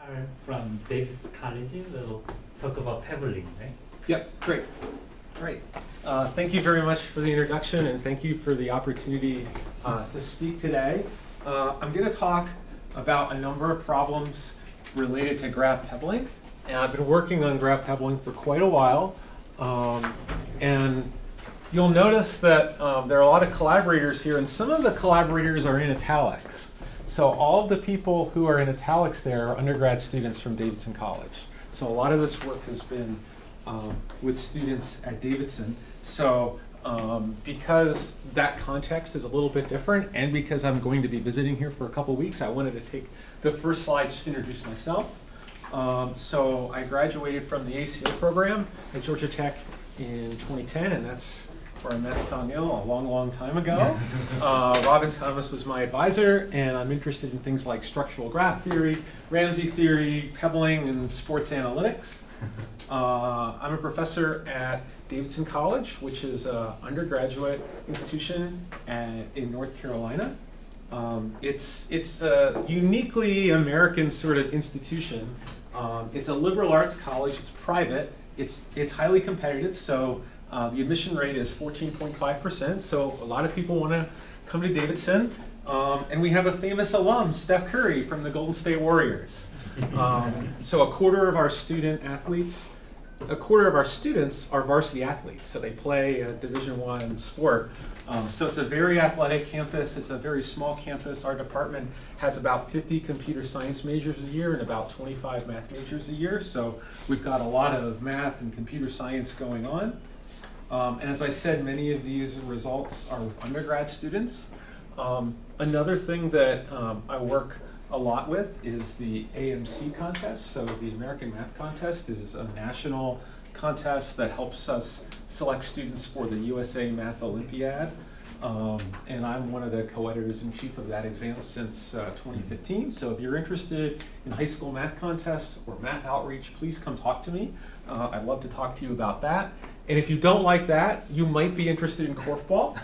are from Davidson College. We'll talk about pebbling, right? Yep, great. Great. Thank you very much for the introduction, and thank you for the opportunity to speak today. I'm going to talk about a number of problems related to graph pebbling. And I've been working on graph pebbling for quite a while. And you'll notice that there are a lot of collaborators here, and some of the collaborators are in italics. So all of the people who are in italics there are undergrad students from Davidson College. So a lot of this work has been with students at Davidson. So because that context is a little bit different, and because I'm going to be visiting here for a couple weeks, I wanted to take the first slide just to introduce myself. So I graduated from the ACO program at Georgia Tech in 2010, and that's where I met Sangil a long, long time ago. Robin Thomas was my advisor, and I'm interested in things like structural graph theory, Ramsey theory, pebbling, and sports analytics. I'm a professor at Davidson College, which is an undergraduate institution in North Carolina. It's a uniquely American sort of institution. It's a liberal arts college. It's private. It's highly competitive. So the admission rate is 14.5%. So a lot of people want to come to Davidson. And we have a famous alum, Steph Curry, from the Golden State Warriors. So a quarter of our students are varsity athletes. So they play a Division I sport. So it's a very athletic campus. It's a very small campus. Our department has about 50 computer science majors a year and about 25 math majors a year. So we've got a lot of math and computer science going on. And as I said, many of these results are with undergrad students. Another thing that I work a lot with is the AMC contest. So the American Math Contest is a national contest that helps us select students for the USA Math Olympiad. And I'm one of the co-editors-in-chief of that exam since 2015. So if you're interested in high school math contests or math outreach, please come talk to me. I'd love to talk to you about that. And if you don't like that, you might be interested in korfball.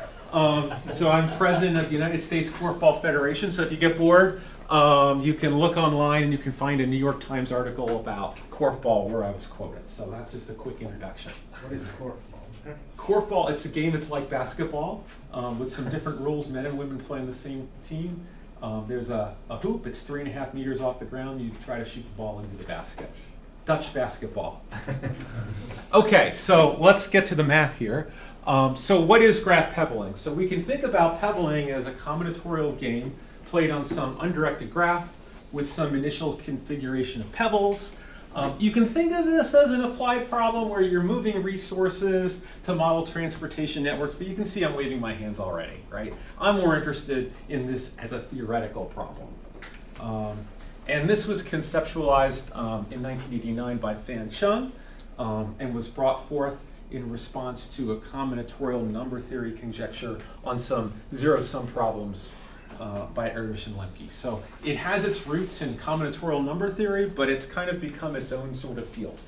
So I'm president of the United States Korfball Federation. So if you get bored, you can look online and you can find a New York Times article about korfball where I was quoted. So that's just a quick introduction. What is korfball? Korfball, it's a game, it's like basketball with some different rules. Men and women play on the same team. There's a hoop, it's 3.5 meters off the ground. You try to shoot the ball into the basket. Dutch basketball. Okay, so let's get to the math here. So what is graph pebbling? So we can think about pebbling as a combinatorial game played on some undirected graph with some initial configuration of pebbles. You can think of this as an applied problem where you're moving resources to model transportation networks, but you can see I'm waving my hands already, right? I'm more interested in this as a theoretical problem. And this was conceptualized in 1989 by Fan Chung and was brought forth in response to a combinatorial number theory conjecture on some zero-sum problems by Erdos and Lemke. So it has its roots in combinatorial number theory, but it's kind of become its own sort of field.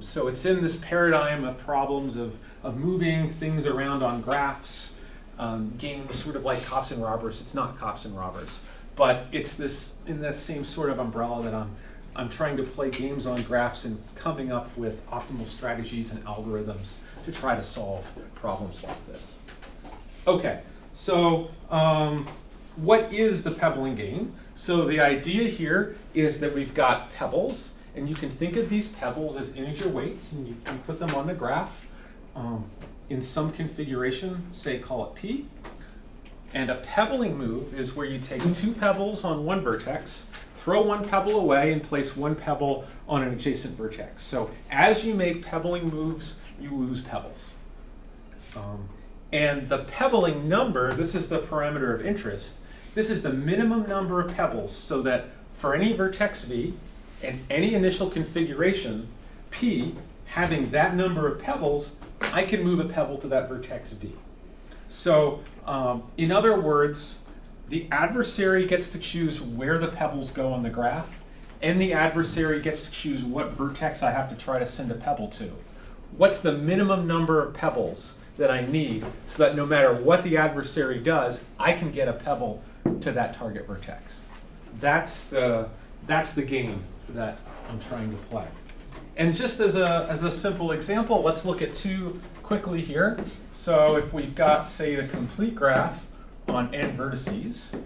So it's in this paradigm of problems of moving things around on graphs, games sort of like cops and robbers. It's not cops and robbers, but it's this in that same sort of umbrella that I'm trying to play games on graphs and coming up with optimal strategies and algorithms to try to solve problems like this. Okay, so what is the pebbling game? So the idea here is that we've got pebbles, and you can think of these pebbles as integer weights, and you can put them on the graph in some configuration, say call it P. And a pebbling move is where you take two pebbles on one vertex, throw one pebble away, and place one pebble on an adjacent vertex. So as you make pebbling moves, you lose pebbles. And the pebbling number, this is the parameter of interest, this is the minimum number of pebbles so that for any vertex V and any initial configuration, P, having that number of pebbles, I can move a pebble to that vertex V. So in other words, the adversary gets to choose where the pebbles go on the graph, and the adversary gets to choose what vertex I have to try to send a pebble to. What's the minimum number of pebbles that I need so that no matter what the adversary does, I can get a pebble to that target vertex? That's the game that I'm trying to play. And just as a simple example, let's look at two quickly here. So if we've got, say, the complete graph on n vertices,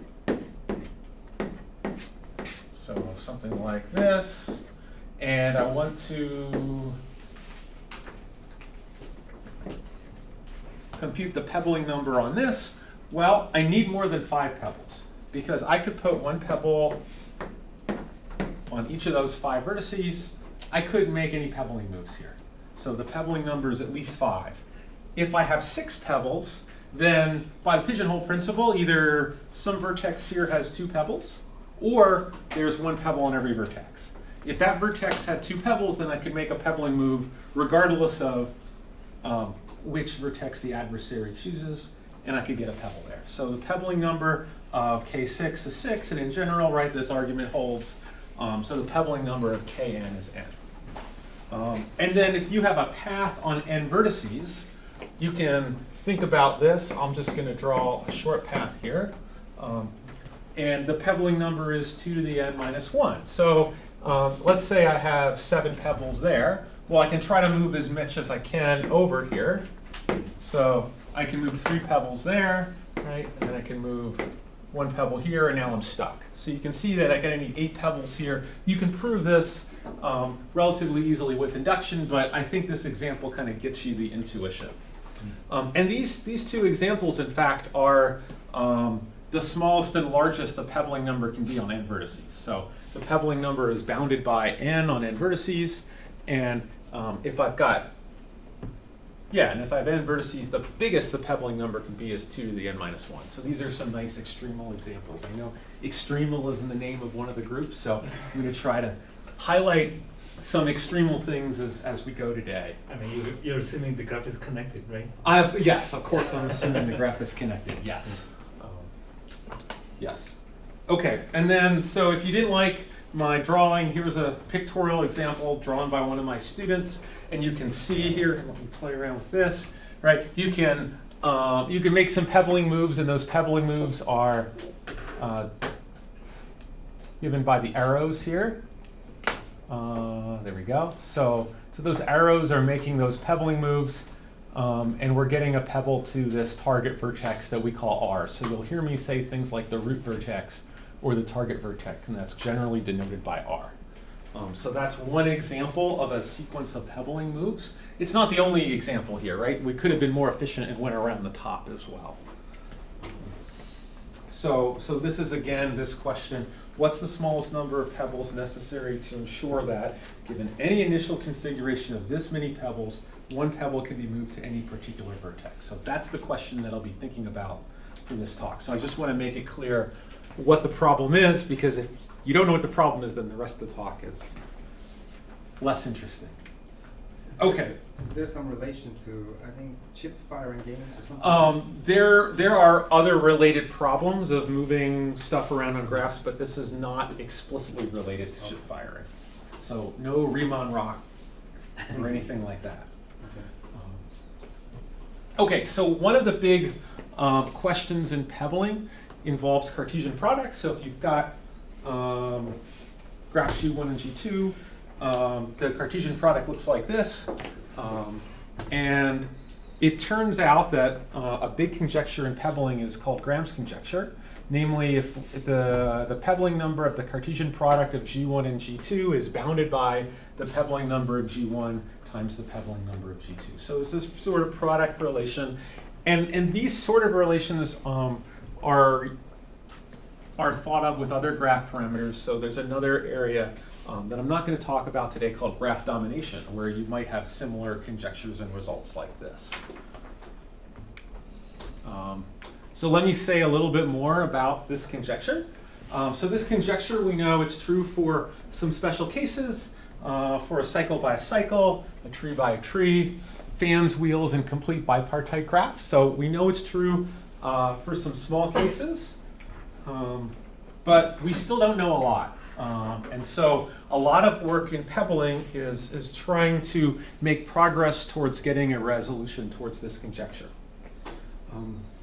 so something like this, and I want to compute the pebbling number on this, well, I need more than 5 pebbles, because I could put 1 pebble on each of those 5 vertices. I couldn't make any pebbling moves here. So the pebbling number is at least 5. If I have 6 pebbles, then by the pigeonhole principle, either some vertex here has 2 pebbles, or there's 1 pebble on every vertex. If that vertex had 2 pebbles, then I could make a pebbling move regardless of which vertex the adversary chooses, and I could get a pebble there. So the pebbling number of K6 is 6, and in general, right, this argument holds. So the pebbling number of Kn is n. And then if you have a path on n vertices, you can think about this. I'm just going to draw a short path here. And the pebbling number is 2 to the n minus 1. So let's say I have 7 pebbles there. Well, I can try to move as much as I can over here. So I can move 3 pebbles there, right? And then I can move 1 pebble here, and now I'm stuck. So you can see that I need 8 pebbles here. You can prove this relatively easily with induction, but I think this example kind of gets you the intuition. And these two examples, in fact, are the smallest and largest the pebbling number can be on n vertices. So the pebbling number is bounded by n on n vertices, and if I've got, and if I have n vertices, the biggest the pebbling number can be is 2 to the n minus 1. So these are some nice extremal examples. I know extremal is in the name of one of the groups, so I'm going to try to highlight some extremal things as we go today. I mean, you're assuming the graph is connected, right? Yes, of course I'm assuming the graph is connected, yes. Yes. Okay, and then, so if you didn't like my drawing, here's a pictorial example drawn by one of my students, and you can see here, let me play around with this, right? You can make some pebbling moves, and those pebbling moves are given by the arrows here. There we go. So those arrows are making those pebbling moves, and we're getting a pebble to this target vertex that we call R. So you'll hear me say things like the root vertex or the target vertex, and that's generally denoted by R. So that's one example of a sequence of pebbling moves. It's not the only example here, right? We could have been more efficient and went around the top as well. So this is, again, this question. What's the smallest number of pebbles necessary to ensure that, given any initial configuration of this many pebbles, 1 pebble can be moved to any particular vertex? So that's the question that I'll be thinking about for this talk. So I just want to make it clear what the problem is, because if you don't know what the problem is, then the rest of the talk is less interesting. Okay. Is there some relation to, I think, chip firing games or something? There are other related problems of moving stuff around on graphs, but this is not explicitly related to chip firing. So no Riemann rock or anything like that. Okay, so one of the big questions in pebbling involves Cartesian products. So if you've got graphs G1 and G2, the Cartesian product looks like this. And it turns out that a big conjecture in pebbling is called Graham's conjecture. Namely, if the pebbling number of the Cartesian product of G1 and G2 is bounded by the pebbling number of G1 times the pebbling number of G2. So it's this sort of product relation. And these sort of relations are thought of with other graph parameters. So there's another area that I'm not going to talk about today called graph domination, where you might have similar conjectures and results like this. So let me say a little bit more about this conjecture. So this conjecture, we know it's true for some special cases, for a cycle by a cycle, a tree by a tree, fans, wheels, and complete bipartite graphs. So we know it's true for some small cases, but we still don't know a lot. And so a lot of work in pebbling is trying to make progress towards getting a resolution towards this conjecture.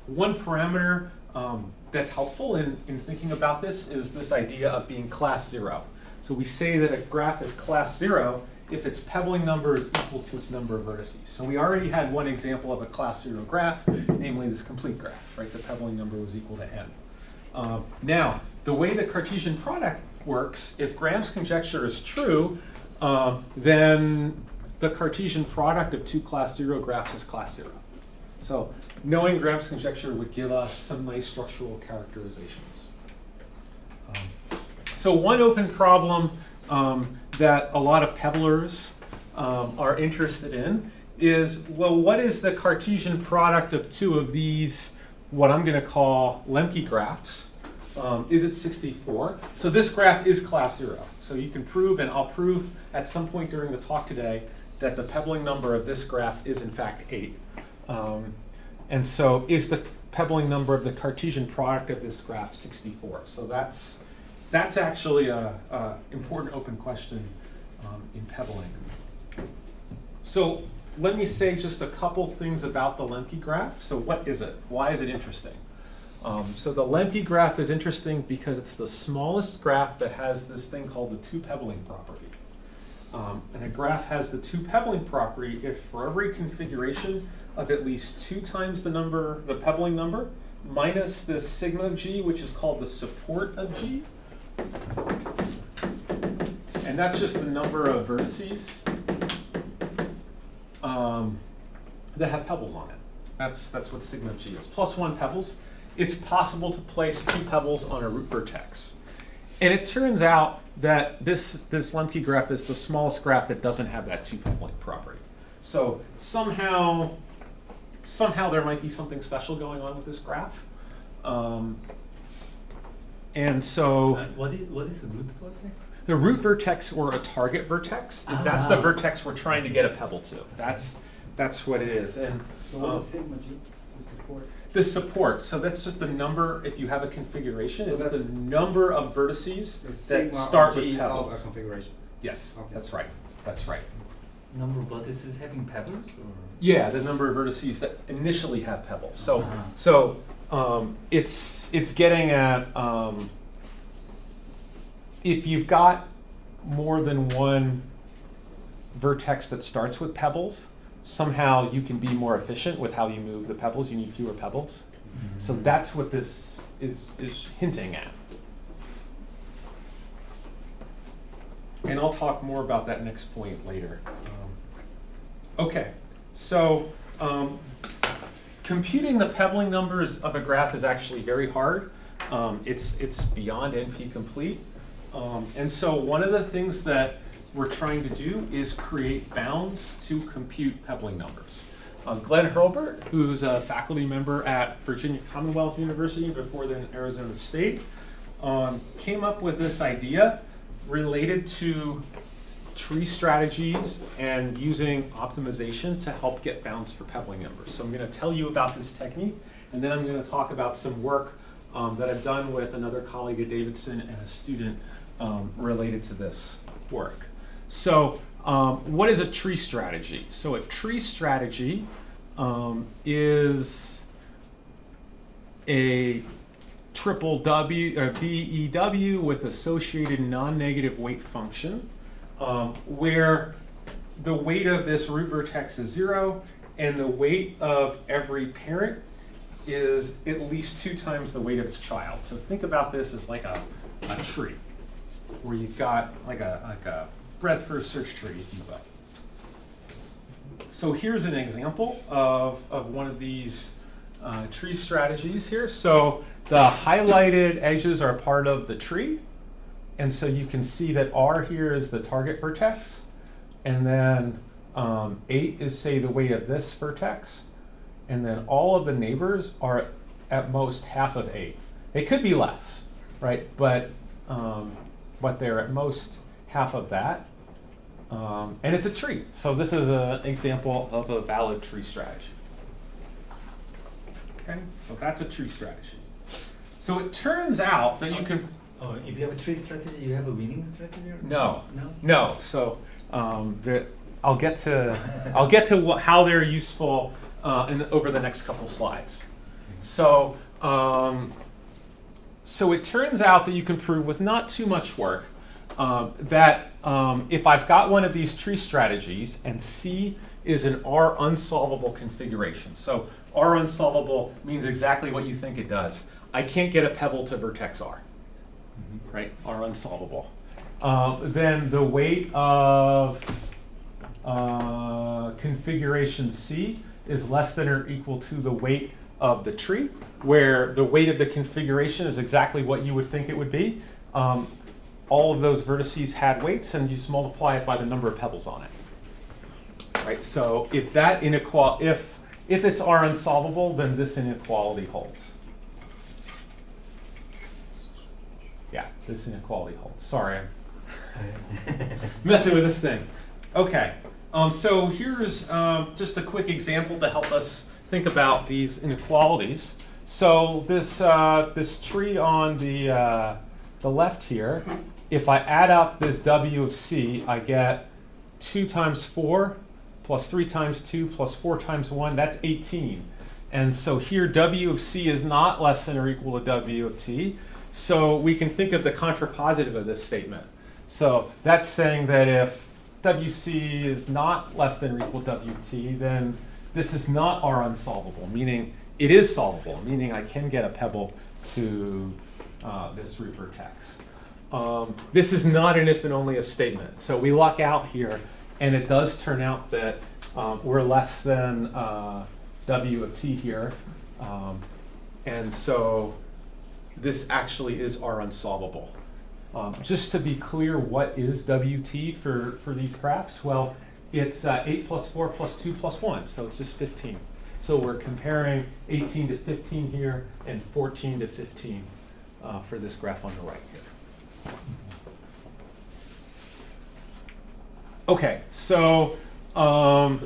One parameter that's helpful in thinking about this is this idea of being class 0. So we say that a graph is class 0 if its pebbling number is equal to its number of vertices. So we already had one example of a class 0 graph, namely this complete graph, right? The pebbling number was equal to n. Now, the way the Cartesian product works, if Graham's conjecture is true, then the Cartesian product of two class 0 graphs is class 0. So knowing Graham's conjecture would give us some nice structural characterizations. So one open problem that a lot of pebblers are interested in is, well, what is the Cartesian product of two of these, what I'm going to call Lemke graphs? Is it 64? So this graph is class 0. So you can prove, and I'll prove at some point during the talk today, that the pebbling number of this graph is in fact 8. And so is the pebbling number of the Cartesian product of this graph 64? So that's actually an important open question in pebbling. So let me say just a couple things about the Lemke graph. So what is it? Why is it interesting? So the Lemke graph is interesting because it's the smallest graph that has this thing called the two-pebbling property. And a graph has the two-pebbling property if for every configuration of at least 2 times the number, the pebbling number, minus the sigma of g, which is called the support of g. And that's just the number of vertices that have pebbles on it. That's what sigma of g is. Plus 1 pebbles. It's possible to place 2 pebbles on a root vertex. And it turns out that this Lemke graph is the smallest graph that doesn't have that two-pebbling property. So somehow there might be something special going on with this graph. And so what is a root vertex? the root vertex or a target vertex is that's the vertex we're trying to get a pebble to. That's what it is. And So what is sigma g? The support? the support, so that's just the number, if you have a configuration, So it's that's the number of vertices The that sigma start of with g of a pebbles. configuration. Yes, Okay. that's right. That's right. Number of vertices having pebbles? Or? Yeah, the number of vertices that initially have pebbles. So, Uh-huh. it's getting at if you've got more than one vertex that starts with pebbles, somehow you can be more efficient with how you move the pebbles. You need fewer pebbles. Mm-hmm. So that's what this is hinting at. And I'll talk more about that next point later. Okay, so computing the pebbling numbers of a graph is actually very hard. It's beyond NP complete. And so one of the things that we're trying to do is create bounds to compute pebbling numbers. Glenn Hurlbert, who's a faculty member at Virginia Commonwealth University, before then Arizona State, came up with this idea related to tree strategies and using optimization to help get bounds for pebbling numbers. So I'm going to tell you about this technique, and then I'm going to talk about some work that I've done with another colleague at Davidson and a student related to this work. So what is a tree strategy? So a tree strategy is a triple W or VEW with associated non-negative weight function, where the weight of this root vertex is 0, and the weight of every parent is at least 2 times the weight of its child. So think about this as like a tree, where you've got like a breadth first search tree, if you will. So here's an example of one of these tree strategies here. So the highlighted edges are part of the tree. And so you can see that R here is the target vertex. And then 8 is, say, the weight of this vertex. And then all of the neighbors are at most half of 8. They could be less, right? But they're at most half of that. And it's a tree. So this is an example of a valid tree strategy. Okay, so that's a tree strategy. So it turns out that you can... Oh, if you have a tree strategy, you have a winning strategy? Or No. No? No. So I'll get to how they're useful over the next couple slides. So so it turns out that you can prove with not too much work if I've got one of these tree strategies and C is an R unsolvable configuration. So R unsolvable means exactly what you think it does. I can't get a pebble to vertex R, right? R unsolvable. Then the weight of configuration C is less than or equal to the weight of the tree, where the weight of the configuration is exactly what you would think it would be. All of those vertices had weights, and you just multiply it by the number of pebbles on it. Right. So if that inequality, if it's R unsolvable, then this inequality holds. Yeah, this inequality holds. Sorry, I'm messing with this thing. Okay. So here's just a quick example to help us think about these inequalities. So this tree on the left here, if I add up this W of C, I get 2 times 4 plus 3 times 2 plus 4 times 1, that's 18. And so here W of C is not less than or equal to W of T. So we can think of the contrapositive of this statement. So that's saying that if WC is not less than or equal to WT, then this is not R unsolvable, meaning it is solvable, meaning I can get a pebble to this root vertex. This is not an if and only if statement. So we luck out here, and it does turn out that we're less than W of T here. And so this actually is R unsolvable. Just to be clear, what is WT for these graphs? Well, it's 8 plus 4 plus 2 plus 1, so it's just 15. So we're comparing 18 to 15 here and 14 to 15 for this graph on the right here. Okay, so an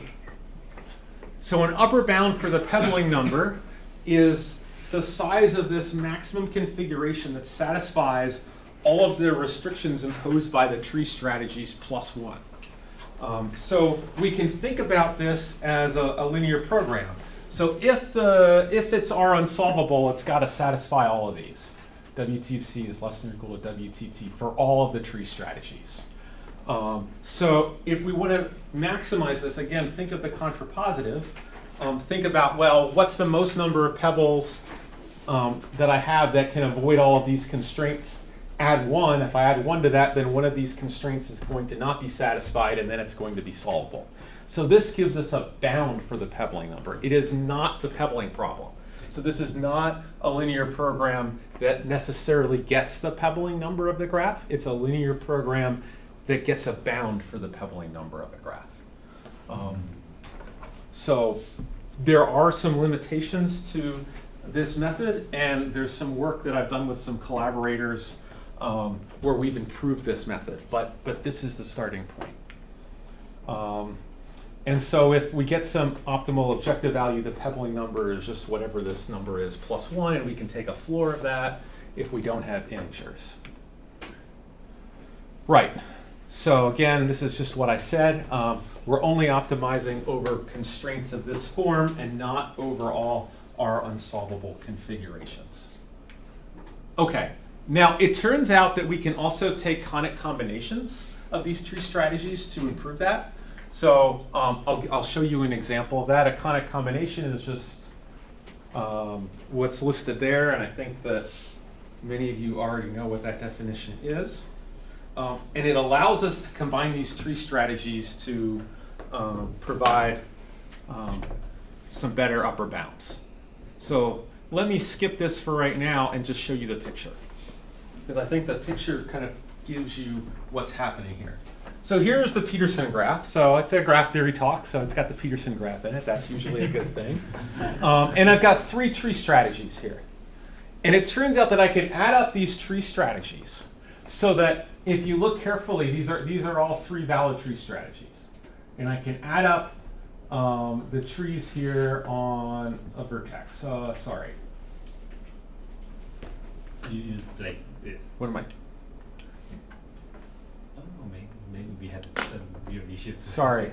upper bound for the pebbling number is the size of this maximum configuration that satisfies all of the restrictions imposed by the tree strategies plus 1. So we can think about this as a linear program. So if it's R unsolvable, it's got to satisfy all of these. WT of C is less than or equal to WTT for all of the tree strategies. So if we want to maximize this, again, think of the contrapositive. Think about, well, what's the most number of pebbles that I have that can avoid all of these constraints? Add 1. If I add 1 to that, then one of these constraints is going to not be satisfied, and then it's going to be solvable. So this gives us a bound for the pebbling number. It is not the pebbling problem. So this is not a linear program that necessarily gets the pebbling number of the graph. It's a linear program that gets a bound for the pebbling number of the graph. So there are some limitations to this method, and there's some work that I've done with some collaborators where we've improved this method, but this is the starting point. And so if we get some optimal objective value, the pebbling number is just whatever this number is plus 1, and we can take a floor of that if we don't have integers. Right. So again, this is just what I said. We're only optimizing over constraints of this form and not over all our unsolvable configurations. Okay. Now, it turns out that we can also take conic combinations of these tree strategies to improve that. So I'll show you an example of that. A conic combination is just what's listed there, and I think that many of you already know what that definition is. And it allows us to combine these tree strategies to provide some better upper bounds. So let me skip this for right now and just show you the picture, because I think the picture kind of gives you what's happening here. So here's the Peterson graph. So it's a graph theory talk, so it's got the Peterson graph in it. That's usually a good thing. And I've got 3 tree strategies here. And it turns out that I can add up these tree strategies so that if you look carefully, these are all 3 valid tree strategies. And I can add up the trees here on a vertex. Sorry. You use like this. What am I? I don't know, maybe we had some weird issues. Sorry.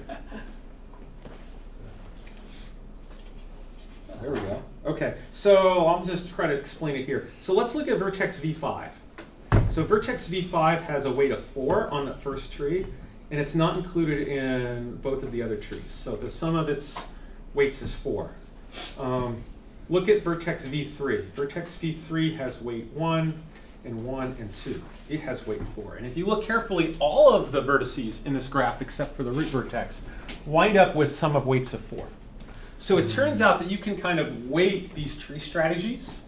There we go. Okay, so I'll just try to explain it here. So let's look at vertex V5. So vertex V5 has a weight of 4 on the first tree, and it's not included in both of the other trees. So the sum of its weights is 4. Look at vertex V3. Vertex V3 has weight 1 and 1 and 2. It has weight 4. And if you look carefully, all of the vertices in this graph, except for the root vertex, wind up with sum of weights of 4. So it turns out that you can kind of weight these tree strategies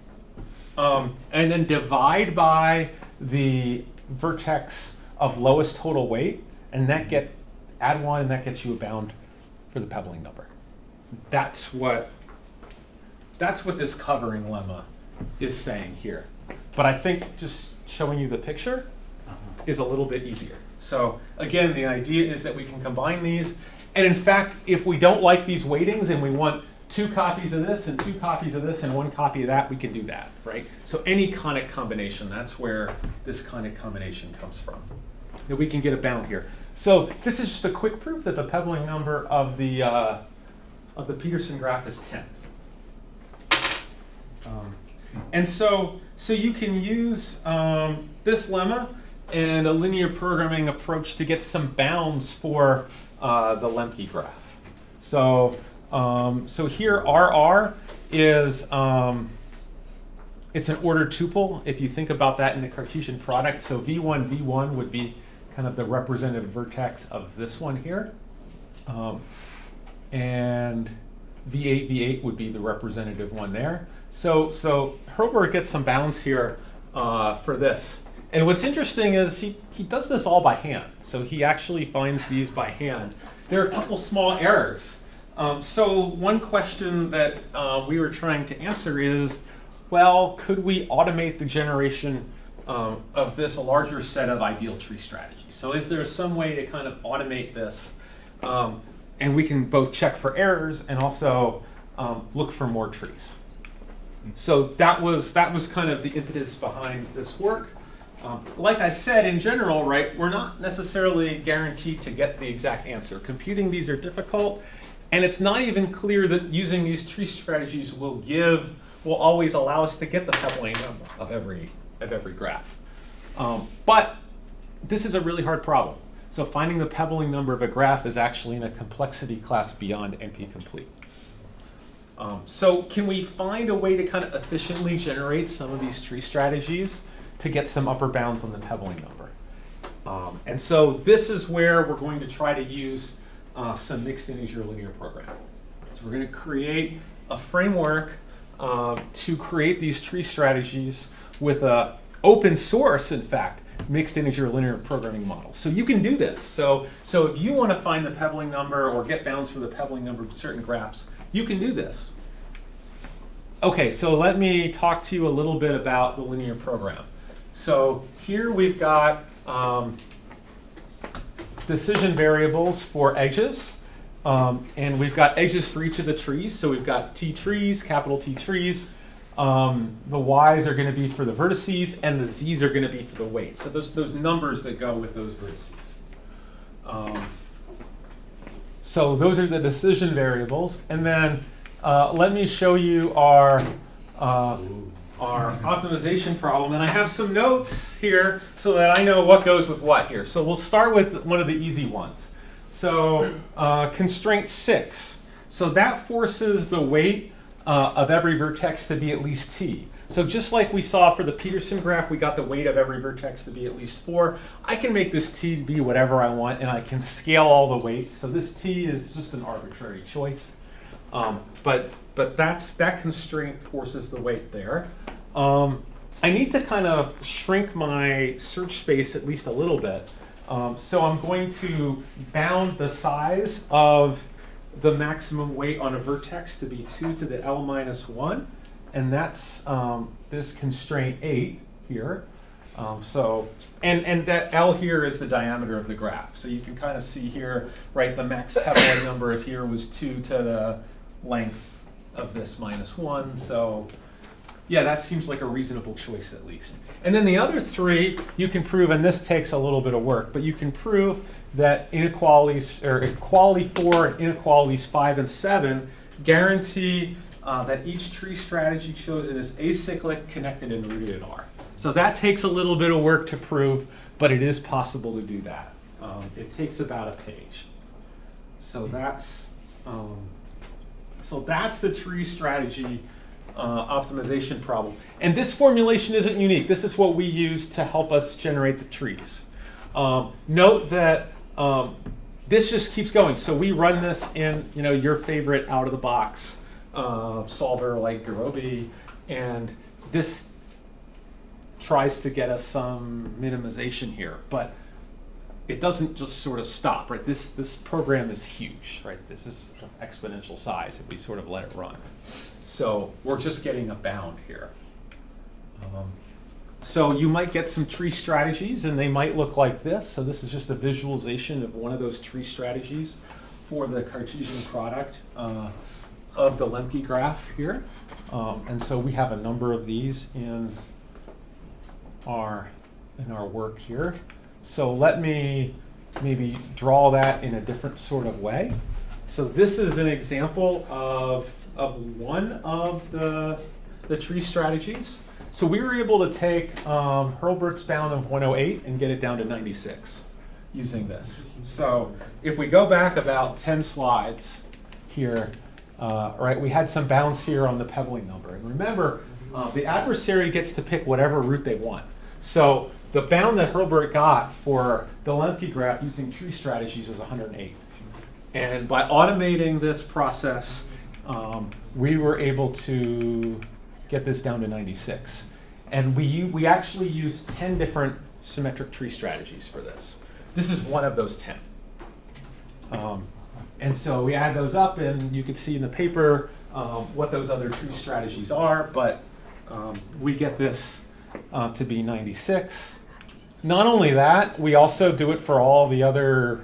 and then divide by the vertex of lowest total weight, and add 1, and that gets you a bound for the pebbling number. That's what this covering lemma is saying here. But I think just showing you the picture is a little bit easier. So again, the idea is that we can combine these. And in fact, if we don't like these weightings and we want 2 copies of this and 2 copies of this and 1 copy of that, we can do that, right? So any conic combination, that's where this conic combination comes from. That we can get a bound here. So this is just a quick proof that the pebbling number of the Peterson graph is 10. And so you can use this lemma and a linear programming approach to get some bounds for the Lemke graph. So here RR is it's an ordered tuple. If you think about that in the Cartesian product, so V1 would be kind of the representative vertex of this one here, and V8 would be the representative one there. So Hurlbert gets some bounds here for this. And what's interesting is he does this all by hand. So he actually finds these by hand. There are a couple small errors. So one question that we were trying to answer is, well, could we automate the generation of this larger set of ideal tree strategies? So is there some way to kind of automate this? And we can both check for errors and also look for more trees. So that was kind of the impetus behind this work. Like I said, in general, right, we're not necessarily guaranteed to get the exact answer. Computing these are difficult, and it's not even clear that using these tree strategies will always allow us to get the pebbling number of every graph. But this is a really hard problem. So finding the pebbling number of a graph is actually in a complexity class beyond NP-complete. So can we find a way to kind of efficiently generate some of these tree strategies to get some upper bounds on the pebbling number? And so this is where we're going to try to use some mixed integer linear programming. So we're going to create a framework to create these tree strategies with an open source, in fact, mixed integer linear programming model. So you can do this. So if you want to find the pebbling number or get bounds for the pebbling number of certain graphs, you can do this. Okay, so let me talk to you a little bit about the linear program. So here we've got decision variables for edges, and we've got edges for each of the trees. So we've got T trees, capital T trees. The Y's are going to be for the vertices, and the Z's are going to be for the weights. So those numbers that go with those vertices. So those are the decision variables. And then let me show you our optimization problem. And I have some notes here so that I know what goes with what here. So we'll start with one of the easy ones. So constraint 6. So that forces the weight of every vertex to be at least T. So just like we saw for the Peterson graph, we got the weight of every vertex to be at least 4. I can make this T be whatever I want, and I can scale all the weights. So this T is just an arbitrary choice. But that constraint forces the weight there. I need to kind of shrink my search space at least a little bit. So I'm going to bound the size of the maximum weight on a vertex to be 2 to the L minus 1. And that's this constraint 8 here. And that L here is the diameter of the graph. So you can kind of see here, right, the max pebbling number of here was 2 to the length of this minus 1. So yeah, that seems like a reasonable choice at least. And then the other 3 you can prove, and this takes a little bit of work, but you can prove that inequalities, or equality 4 and inequalities 5 and 7 guarantee that each tree strategy chosen is acyclic, connected, and rooted in R. So that takes a little bit of work to prove, but it is possible to do that. It takes about a page. So that's the tree strategy optimization problem. And this formulation isn't unique. This is what we use to help us generate the trees. Note that this just keeps going. So we run this in your favorite out-of-the-box solver like Garobi, and this tries to get us some minimization here, but it doesn't just sort of stop, right? This program is huge, right? This is exponential size if we sort of let it run. So we're just getting a bound here. So you might get some tree strategies, and they might look like this. So this is just a visualization of one of those tree strategies for the Cartesian product of the Lemke graph here. And so we have a number of these in our work here. So let me maybe draw that in a different sort of way. So this is an example of one of the tree strategies. So we were able to take Hurlbert's bound of 108 and get it down to 96 using this. So if we go back about 10 slides here, right, we had some bounds here on the Pebbling number. And remember, the adversary gets to pick whatever root they want. So the bound that Hurlbert got for the Lemke graph using tree strategies was 108. And by automating this process, we were able to get this down to 96. And we actually used 10 different symmetric tree strategies for this. This is one of those 10. And so we add those up, and you can see in the paper what those other tree strategies are, but we get this to be 96. Not only that, we also do it for all the other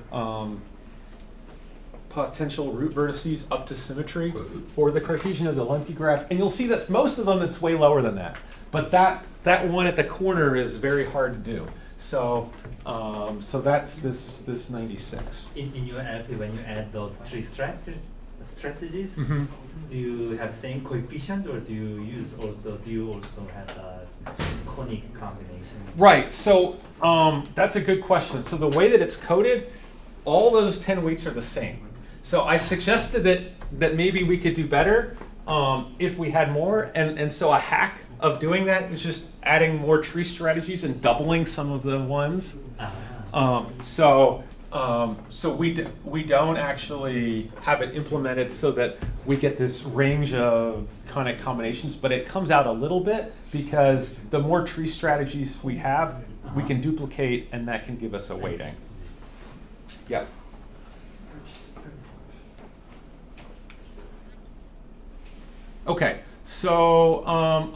potential root vertices up to symmetry for the Cartesian of the Lemke graph. And you'll see that most of them, it's way lower than that. But that one at the corner is very hard to do. So that's this 96. In your LP, when you add those three strategies, Mm-hmm. do you have same coefficient, or do you also have a conic combination? Right. So that's a good question. So the way that it's coded, all those 10 weights are the same. So I suggested that maybe we could do better if we had more. And so a hack of doing that is just adding more tree strategies and doubling some of the ones. So we don't actually have it implemented so that we get this range of conic combinations, but it comes out a little bit because the more tree strategies we have, we can duplicate, and that can give us a weighting. Yep. Okay, so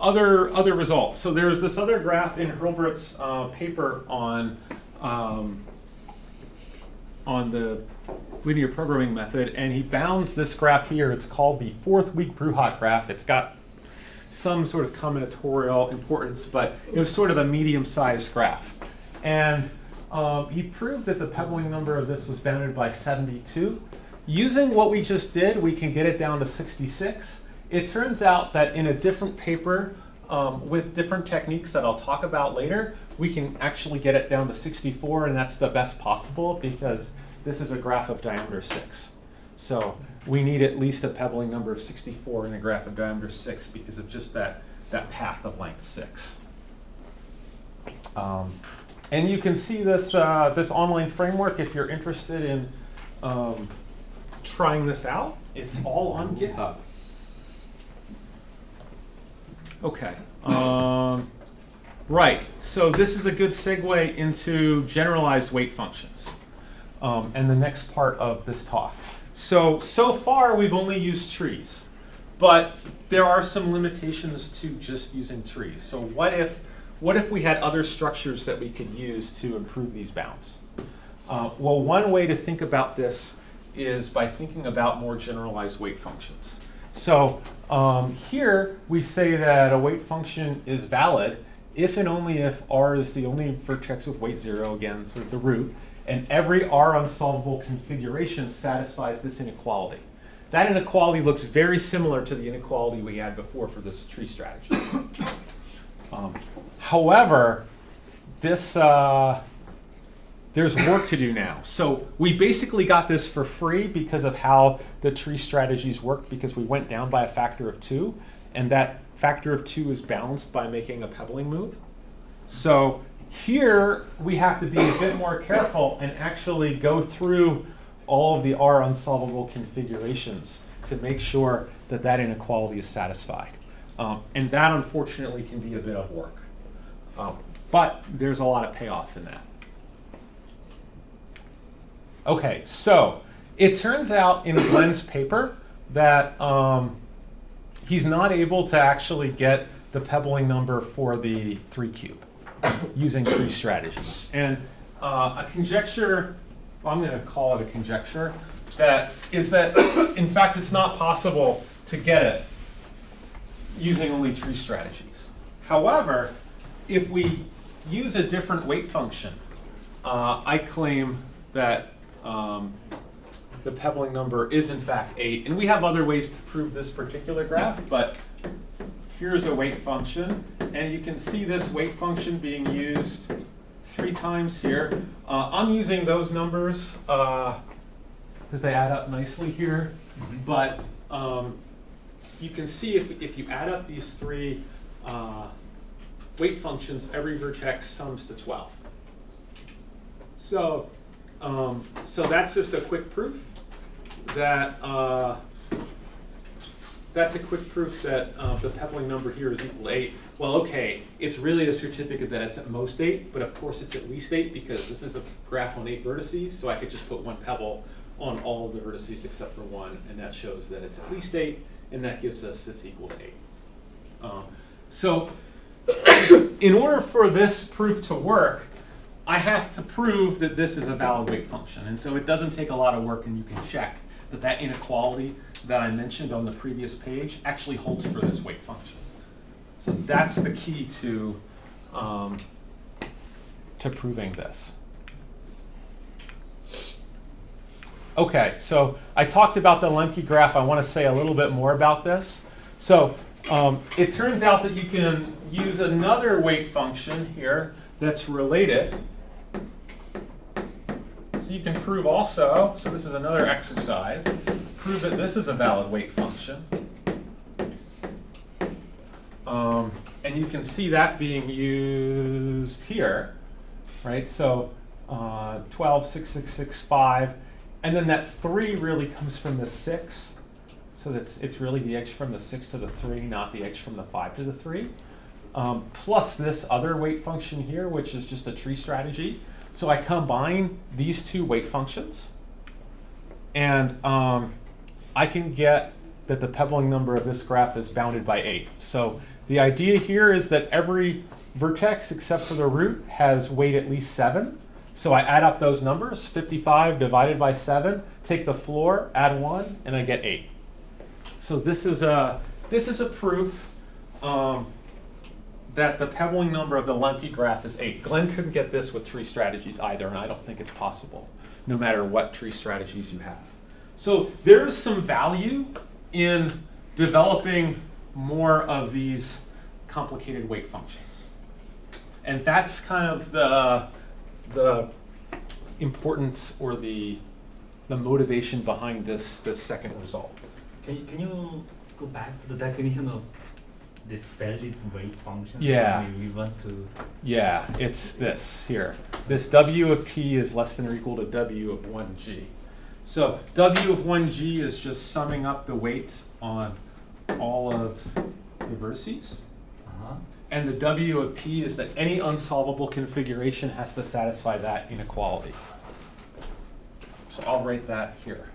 other results. So there's this other graph in Hurlbert's paper on the linear programming method, and he bounds this graph here. It's called the 4th week Bruhat graph. It's got some sort of combinatorial importance, but it was sort of a medium-sized graph. And he proved that the Pebbling number of this was bounded by 72. Using what we just did, we can get it down to 66. It turns out that in a different paper with different techniques that I'll talk about later, we can actually get it down to 64, and that's the best possible because this is a graph of diameter 6. So we need at least a Pebbling number of 64 in a graph of diameter 6 because of just that path of length 6. And you can see this online framework if you're interested in trying this out. It's all on GitHub. Okay. Right. So this is a good segue into generalized weight functions and the next part of this talk. So far we've only used trees, but there are some limitations to just using trees. So what if we had other structures that we could use to improve these bounds? Well, one way to think about this is by thinking about more generalized weight functions. So here we say that a weight function is valid if and only if R is the only vertex with weight 0, again, sort of the root, and every R unsolvable configuration satisfies this inequality. That inequality looks very similar to the inequality we had before for this tree strategy. However, this there's work to do now. So we basically got this for free because of how the tree strategies work, because we went down by a factor of 2, and that factor of 2 is balanced by making a pebbling move. So here we have to be a bit more careful and actually go through all of the R unsolvable configurations to make sure that that inequality is satisfied. And that unfortunately can be a bit of work. But there's a lot of payoff in that. Okay, so it turns out in Glenn's paper that he's not able to actually get the pebbling number for the 3 cube using tree strategies. And a conjecture, I'm going to call it a conjecture, that is that in fact it's not possible to get it using only tree strategies. However, if we use a different weight function, I claim that the pebbling number is in fact 8. And we have other ways to prove this particular graph, but here's a weight function. And you can see this weight function being used 3 times here. I'm using those numbers because they add up nicely here. But you can see if you add up these 3 weight functions, every vertex sums to 12. So that's just a quick proof that the pebbling number here is equal to 8. Well, okay, it's really a certificate that it's at most 8, but of course it's at least 8 because this is a graph on 8 vertices, so I could just put 1 pebble on all of the vertices except for 1, and that shows that it's at least 8, and that gives us it's equal to 8. So in order for this proof to work, I have to prove that this is a valid weight function. And so it doesn't take a lot of work, and you can check that that inequality that I mentioned on the previous page actually holds for this weight function. So that's the key to proving this. Okay, so I talked about the Lemke graph. I want to say a little bit more about this. So it turns out that you can use another weight function here that's related. So you can prove also, so this is another exercise, prove that this is a valid weight function. And you can see that being used here, right? So 12, 6, 6, 6, 5. And then that 3 really comes from the 6. So it's really the edge from the 6 to the 3, not the edge from the 5 to the 3. Plus this other weight function here, which is just a tree strategy. So I combine these 2 weight functions, and I can get that the pebbling number of this graph is bounded by 8. So the idea here is that every vertex except for the root has weight at least 7. So I add up those numbers, 55 divided by 7, take the floor, add 1, and I get 8. So this is a proof that the pebbling number of the Lemke graph is 8. Glenn couldn't get this with tree strategies either, and I don't think it's possible, no matter what tree strategies you have. So there is some value in developing more of these complicated weight functions. And that's kind of the importance or the motivation behind this second result. Can you go back to the definition of this valid weight function? Yeah. We want to. Yeah, it's this here. This W of P is less than or equal to W of 1G. So W of 1G is just summing up the weights on all of the vertices. And the W of P is that any unsolvable configuration has to satisfy that inequality. So I'll write that here.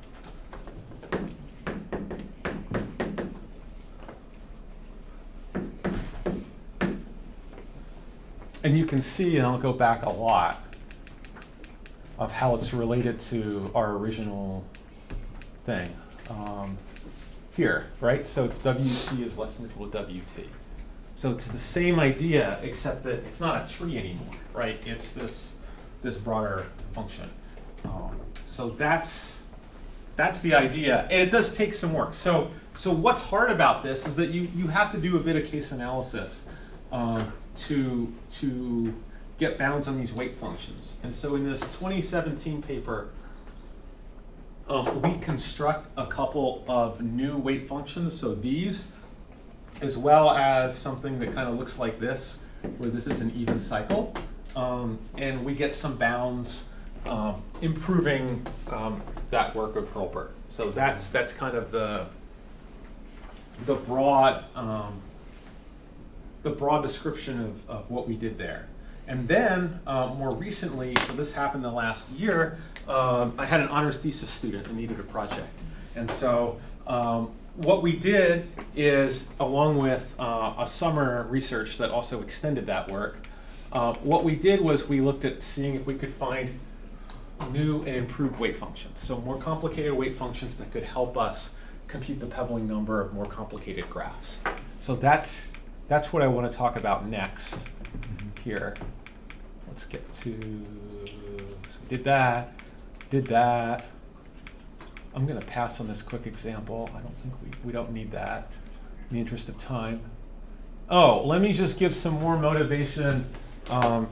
And you can see, and I'll go back a lot, of how it's related to our original thing. Here, right? So it's WC is less than or equal to WT. So it's the same idea, except that it's not a tree anymore, right? It's this broader function. So that's the idea, and it does take some work. So what's hard about this is that you have to do a bit of case analysis to get bounds on these weight functions. And so in this 2017 paper, we construct a couple of new weight functions. So these, as well as something that kind of looks like this, where this is an even cycle. And we get some bounds improving that work of Hurlbert. So that's kind of the broad description of what we did there. And then more recently, so this happened the last year, I had an honors thesis student who needed a project. And so what we did is, along with a summer research that also extended that work, what we did was we looked at seeing if we could find new and improved weight functions. So more complicated weight functions that could help us compute the pebbling number of more complicated graphs. So that's what I want to talk about next here. Let's get to, so we did that. I'm going to pass on this quick example. I don't think we don't need that in the interest of time. Oh, let me just give some more motivation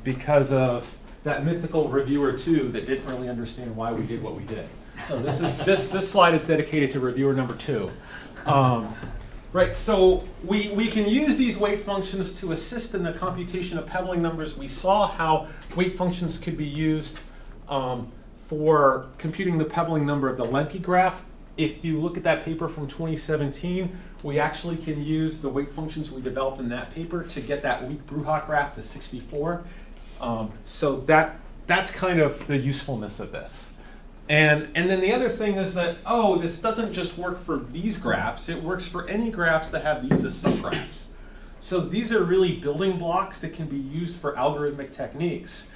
because of that mythical reviewer 2 that didn't really understand why we did what we did. So this slide is dedicated to reviewer number 2. Right, so we can use these weight functions to assist in the computation of pebbling numbers. We saw how weight functions could be used for computing the pebbling number of the Lemke graph. If you look at that paper from 2017, we actually can use the weight functions we developed in that paper to get that weak Bruhat graph to 64. So that's kind of the usefulness of this. And then the other thing is that, this doesn't just work for these graphs, it works for any graphs that have these as subgraphs. So these are really building blocks that can be used for algorithmic techniques.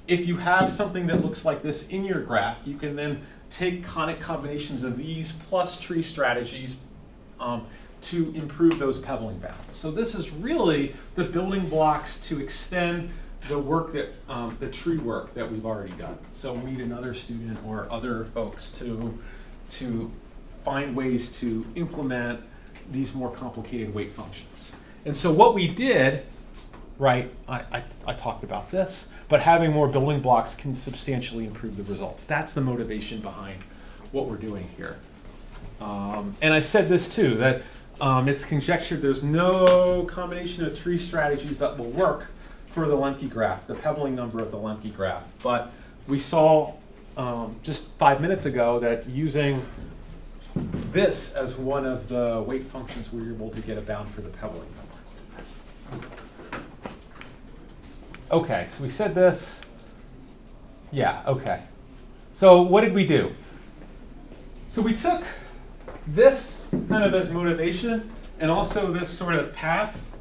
If you have something that looks like this in your graph, you can then take conic combinations of these plus tree strategies to improve those pebbling bounds. So this is really the building blocks to extend the work that, the tree work that we've already done. So we need another student or other folks to find ways to implement these more complicated weight functions. And so what we did, right, I talked about this, but having more building blocks can substantially improve the results. That's the motivation behind what we're doing here. And I said this too, that it's conjectured there's no combination of tree strategies that will work for the Lemke graph, the pebbling number of the Lemke graph. But we saw just 5 minutes ago that using this as one of the weight functions, we were able to get a bound for the pebbling number. Okay, so we said this. Yeah, okay. So what did we do? So we took this kind of as motivation and also this sort of path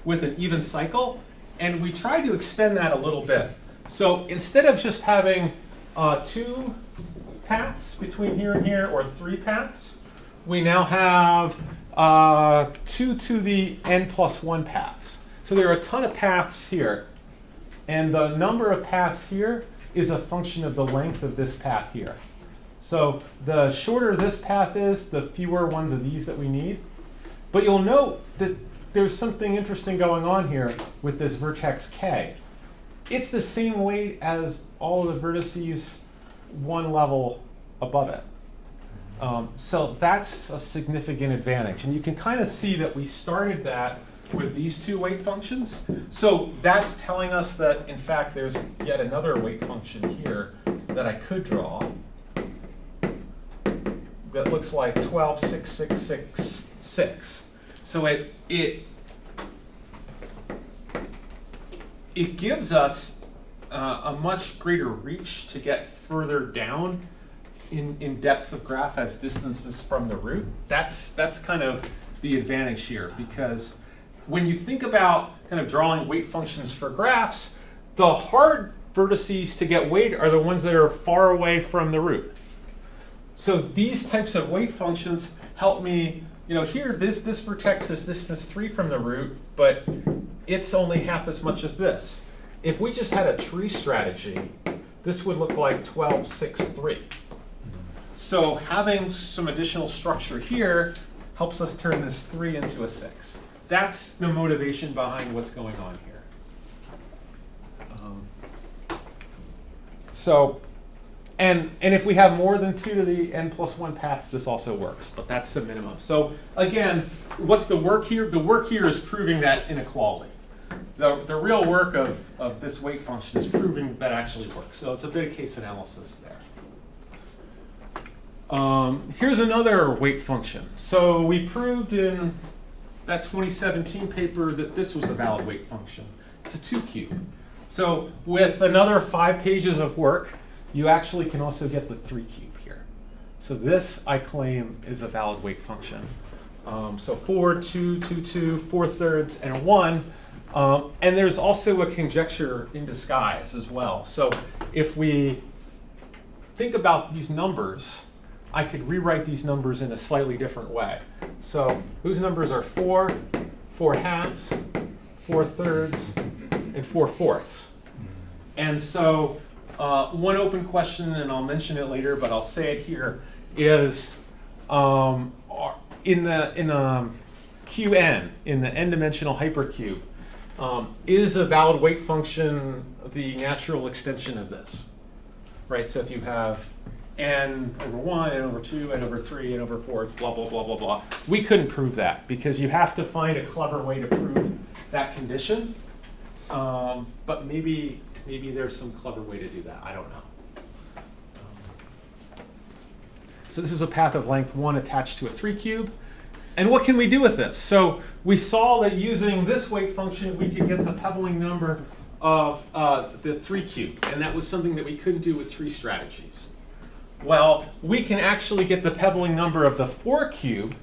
with an even cycle, and we tried to extend that a little bit. So instead of just having 2 paths between here and here, or 3 paths, we now have 2 to the n plus 1 paths. So there are a ton of paths here. And the number of paths here is a function of the length of this path here. So the shorter this path is, the fewer ones of these that we need. But you'll note that there's something interesting going on here with this vertex k. It's the same weight as all of the vertices one level above it. So that's a significant advantage. And you can kind of see that we started that with these 2 weight functions. So that's telling us that, in fact, there's yet another weight function here that I could draw that looks like 12, 6, 6, 6, 6. So it gives us a much greater reach to get further down in depth of graph as distances from the root. That's kind of the advantage here, because when you think about kind of drawing weight functions for graphs, the hard vertices to get weight are the ones that are far away from the root. So these types of weight functions help me, here this vertex is distance 3 from the root, but it's only half as much as this. If we just had a tree strategy, this would look like 12, 6, 3. So having some additional structure here helps us turn this 3 into a 6. That's the motivation behind what's going on here. So, and if we have more than 2 to the n plus 1 paths, this also works, but that's the minimum. So again, what's the work here? The work here is proving that inequality. The real work of this weight function is proving that actually works. So it's a bit of case analysis there. Here's another weight function. So we proved in that 2017 paper that this was a valid weight function. It's a 2 cube. So with another 5 pages of work, you actually can also get the 3 cube here. So this, I claim, is a valid weight function. So 4, 2, 2, 2, 4/3, and a 1. And there's also a conjecture in disguise as well. So if we think about these numbers, I could rewrite these numbers in a slightly different way. So whose numbers are 4, 4/2, 4/3, and 4/4. And so one open question, and I'll mention it later, but I'll say it here, is in Qn, in the n-dimensional hypercube, is a valid weight function the natural extension of this? Right, so if you have n over 1, n over 2, n over 3, n over 4, blah, blah, blah, blah, blah. We couldn't prove that because you have to find a clever way to prove that condition. But maybe there's some clever way to do that. I don't know. So this is a path of length 1 attached to a 3 cube. And what can we do with this? So we saw that using this weight function, we could get the pebbling number of the 3 cube. And that was something that we couldn't do with tree strategies. Well, we can actually get the pebbling number of the 4 cube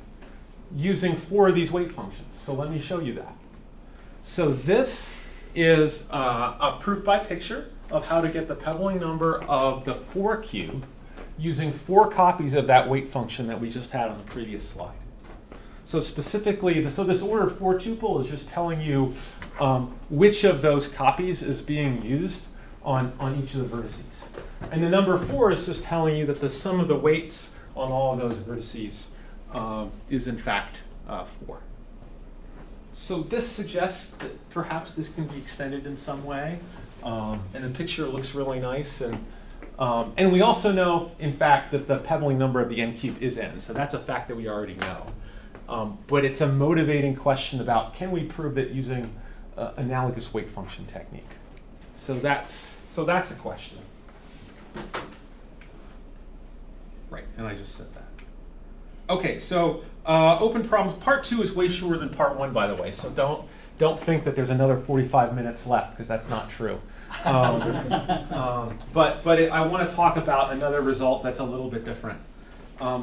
using 4 of these weight functions. So let me show you that. So this is a proof by picture of how to get the pebbling number of the 4 cube using 4 copies of that weight function that we just had on the previous slide. So specifically, so this order 4 tuple is just telling you which of those copies is being used on each of the vertices. And the number 4 is just telling you that the sum of the weights on all of those vertices is in fact 4. So this suggests that perhaps this can be extended in some way. And the picture looks really nice. And we also know, in fact, that the pebbling number of the n cube is n. So that's a fact that we already know. But it's a motivating question about, can we prove it using analogous weight function technique? So that's a question. Right, and I just said that. Okay, so open problems. Part 2 is way shorter than part 1, by the way. So don't think that there's another 45 minutes left, because that's not true. But I want to talk about another result that's a little bit different.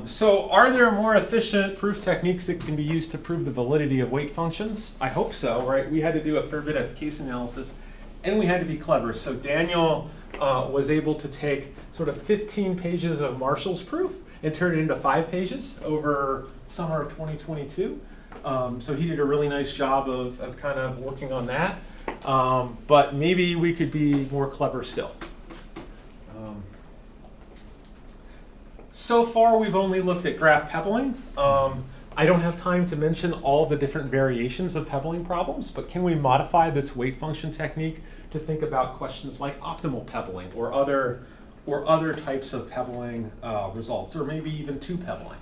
So are there more efficient proof techniques that can be used to prove the validity of weight functions? I hope so, right? We had to do a fair bit of case analysis, and we had to be clever. So Daniel was able to take sort of 15 pages of Marshall's proof and turn it into 5 pages over summer of 2022. So he did a really nice job of kind of working on that. But maybe we could be more clever still. So far, we've only looked at graph pebbling. I don't have time to mention all the different variations of pebbling problems, but can we modify this weight function technique to think about questions like optimal pebbling or other types of pebbling results, or maybe even 2 pebbling?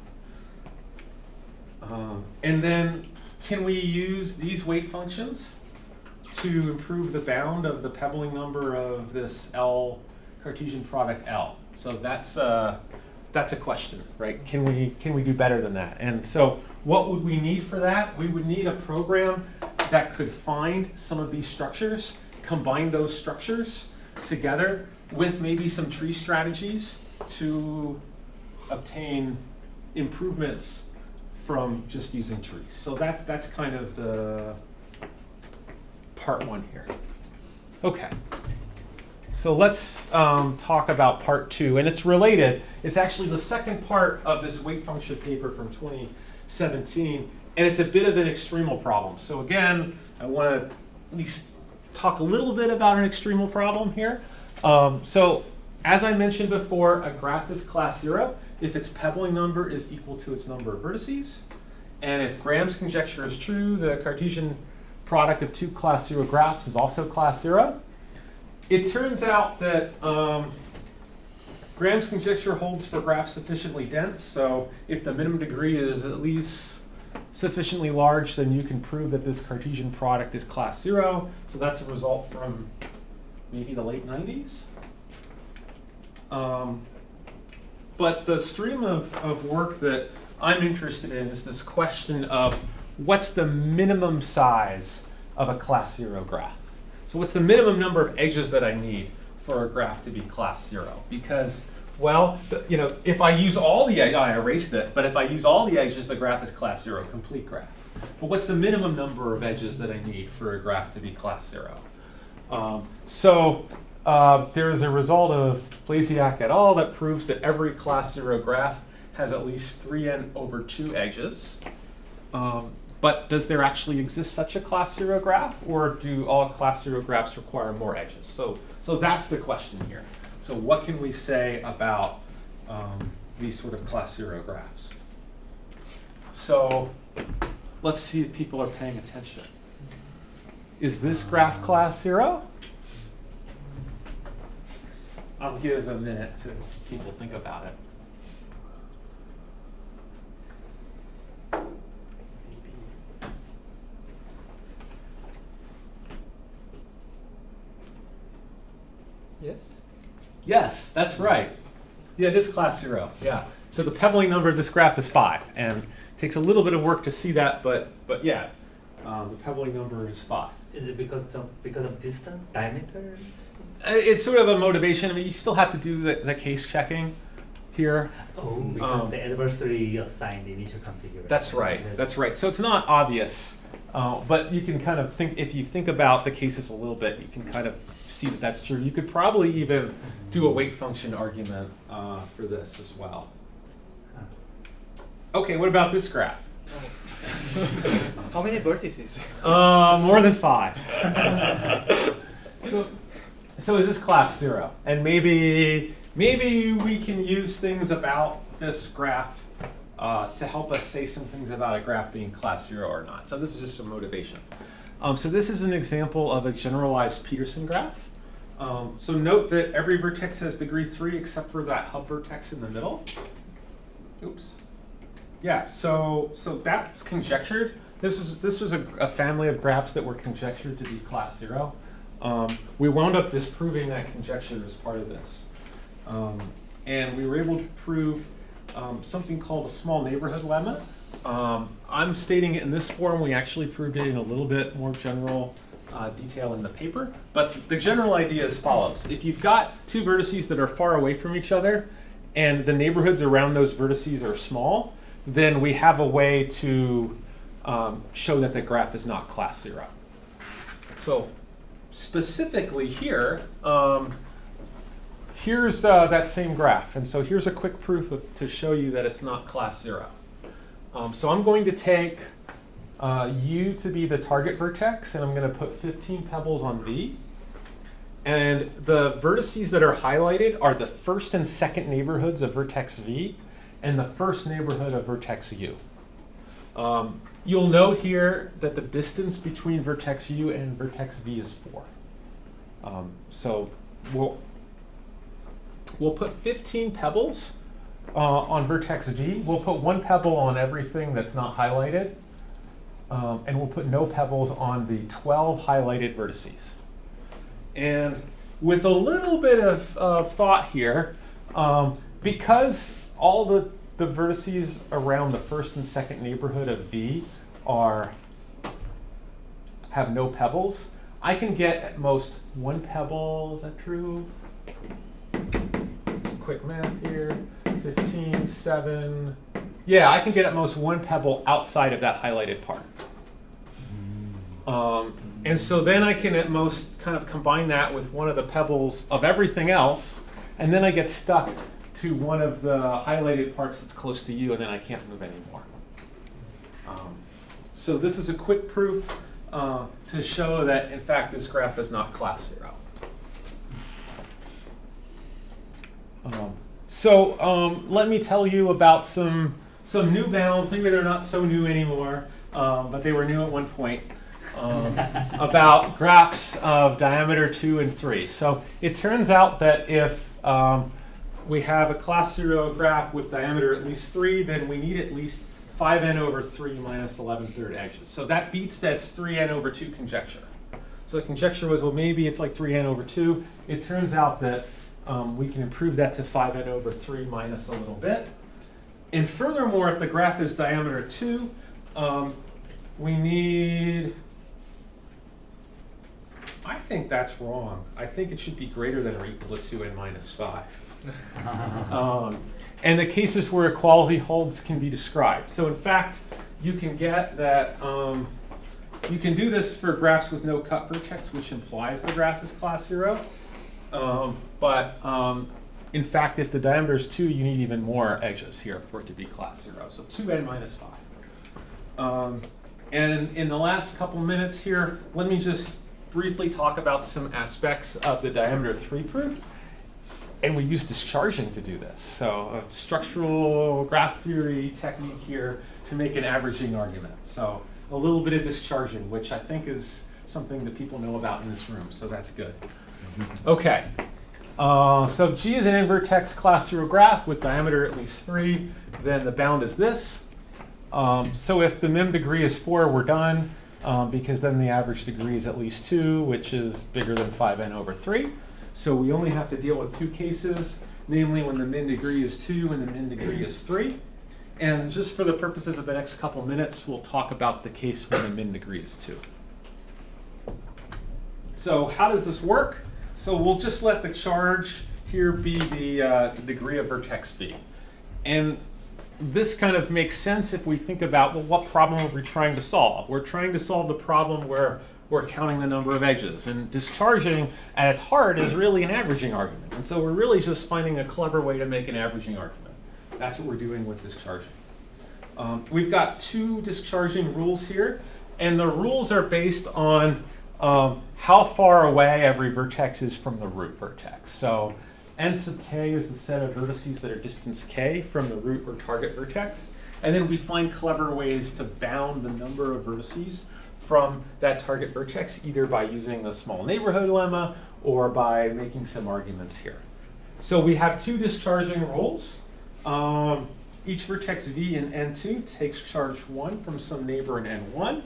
And then can we use these weight functions to improve the bound of the pebbling number of this L Cartesian product L? So that's a question, right? Can we do better than that? And so what would we need for that? We would need a program that could find some of these structures, combine those structures together with maybe some tree strategies to obtain improvements from just using trees. So that's kind of the part 1 here. Okay. So let's talk about part 2, and it's related. It's actually the second part of this weight function paper from 2017, and it's a bit of an extremal problem. So again, I want to at least talk a little bit about an extremal problem here. So as I mentioned before, a graph is class 0 if its pebbling number is equal to its number of vertices, and if Graham's conjecture is true, the Cartesian product of 2 class 0 graphs is also class 0. It turns out that Graham's conjecture holds for graphs sufficiently dense, so if the minimum degree is at least sufficiently large, then you can prove that this Cartesian product is class 0. So that's a result from maybe the late 90s. But the stream of work that I'm interested in is this question of what's the minimum size of a class 0 graph? So what's the minimum number of edges that I need for a graph to be class 0? Because, well, if I use all the edges, I erased it, but if I use all the edges, the graph is class 0, complete graph. But what's the minimum number of edges that I need for a graph to be class 0? There's a result of Blasiak et al. That proves that every class 0 graph has at least 3n over 2 edges. But does there actually exist such a class 0 graph, or do all class 0 graphs require more edges? So that's the question here. So what can we say about these sort of class 0 graphs? So let's see if people are paying attention. Is this graph class 0? I'll give a minute to people think about it. Yes. Yes, that's right. Yeah, it is class 0. Yeah. So the Pebbling number of this graph is 5, and it takes a little bit of work to see that, but yeah, the Pebbling number is 5. Is it because of distance, diameter? It's sort of a motivation. I mean, you still have to do the case checking here. Oh, because the adversary assigned the initial configuration. That's right. That's right. So it's not obvious, but you can kind of think, if you think about the cases a little bit, you can kind of see that that's true. You could probably even do a weight function argument for this as well. Okay, what about this graph? How many vertices? More than 5. So is this class 0? And maybe we can use things about this graph to help us say some things about a graph being class 0 or not. So this is just a motivation. So this is an example of a generalized Peterson graph. So note that every vertex has degree 3 except for that hub vertex in the middle. Oops. Yeah, so that's conjectured. This was a family of graphs that were conjectured to be class 0. We wound up disproving that conjecture as part of this. And we were able to prove something called a small neighborhood lemma. I'm stating it in this form. We actually proved it in a little bit more general detail in the paper. But the general idea is follows. If you've got two vertices that are far away from each other, and the neighborhoods around those vertices are small, then we have a way to show that the graph is not class 0. So specifically here, here's that same graph. And so here's a quick proof to show you that it's not class 0. So I'm going to take U to be the target vertex, and I'm going to put 15 pebbles on V. And the vertices that are highlighted are the first and second neighborhoods of vertex V and the first neighborhood of vertex U. You'll note here that the distance between vertex U and vertex V is 4. So we'll put 15 pebbles on vertex V. We'll put 1 pebble on everything that's not highlighted. And we'll put no pebbles on the 12 highlighted vertices. And with a little bit of thought here, because all the vertices around the first and second neighborhood of V have no pebbles, I can get at most 1 pebble. Is that true? Some quick math here. 15, 7. Yeah, I can get at most 1 pebble outside of that highlighted part. And so then I can at most kind of combine that with one of the pebbles of everything else, and then I get stuck to one of the highlighted parts that's close to U, and then I can't move anymore. So this is a quick proof to show that, in fact, this graph is not class 0. So let me tell you about some new bounds. Maybe they're not so new anymore, but they were new at one point. About graphs of diameter 2 and 3. So it turns out that if we have a class 0 graph with diameter at least 3, then we need at least 5n over 3 minus 11/3 edges. So that beats this 3n over 2 conjecture. So the conjecture was, well, maybe it's like 3n over 2. It turns out that we can improve that to 5n over 3 minus a little bit. And furthermore, if the graph is diameter 2, we need, I think that's wrong. I think it should be greater than or equal to 2n minus 5. And the cases where equality holds can be described. So in fact, you can get that, you can do this for graphs with no cut vertex, which implies the graph is class 0. In fact, if the diameter is 2, you need even more edges here for it to be class 0. So 2n minus 5. And in the last couple minutes here, let me just briefly talk about some aspects of the diameter 3 proof. And we use discharging to do this. So a structural graph theory technique here to make an averaging argument. So a little bit of discharging, which I think is something that people know about in this room. So that's good. Okay. So G is an n-vertex class 0 graph with diameter at least 3. Then the bound is this. So if the min degree is 4, we're done, because then the average degree is at least 2, which is bigger than 5n over 3. So we only have to deal with 2 cases, namely when the min degree is 2 and the min degree is 3. And just for the purposes of the next couple minutes, we'll talk about the case when the min degree is 2. So how does this work? So we'll just let the charge here be the degree of vertex v. And this kind of makes sense if we think about, well, what problem are we trying to solve? We're trying to solve the problem where we're counting the number of edges. And discharging, at its heart, is really an averaging argument. And so we're really just finding a clever way to make an averaging argument. That's what we're doing with discharging. We've got 2 discharging rules here. And the rules are based on how far away every vertex is from the root vertex. So n sub k is the set of vertices that are distance k from the root or target vertex. And then we find clever ways to bound the number of vertices from that target vertex, either by using the small neighborhood lemma or by making some arguments here. So we have 2 discharging rules. Each vertex v in n2 takes charge 1 from some neighbor in n1.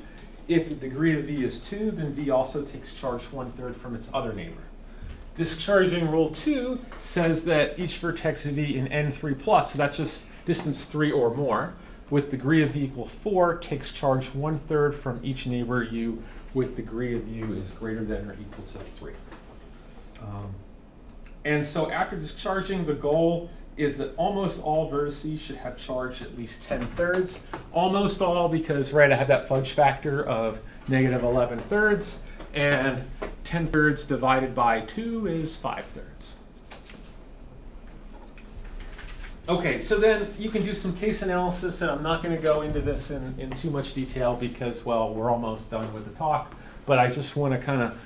If the degree of v is 2, then v also takes charge 1/3 from its other neighbor. Discharging rule 2 says that each vertex v in n3 plus, so that's just distance 3 or more, with degree of v equal 4, takes charge 1/3 from each neighbor u with degree of u is greater than or equal to 3. And so after discharging, the goal is that almost all vertices should have charge at least 10/3. Almost all because, right, I have that fudge factor of negative 11/3, and 10/3 divided by 2 is 5/3. Okay, so then you can do some case analysis, and I'm not going to go into this in too much detail because, well, we're almost done with the talk, but I just want to kind of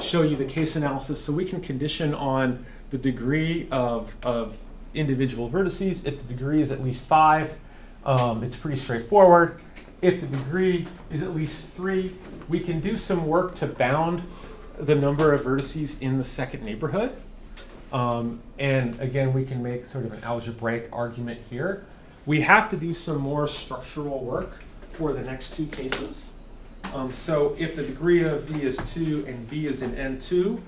show you the case analysis so we can condition on the degree of individual vertices. If the degree is at least 5, it's pretty straightforward. If the degree is at least 3, we can do some work to bound the number of vertices in the second neighborhood. And again, we can make sort of an algebraic argument here. We have to do some more structural work for the next 2 cases. So if the degree of v is 2 and v is in n2,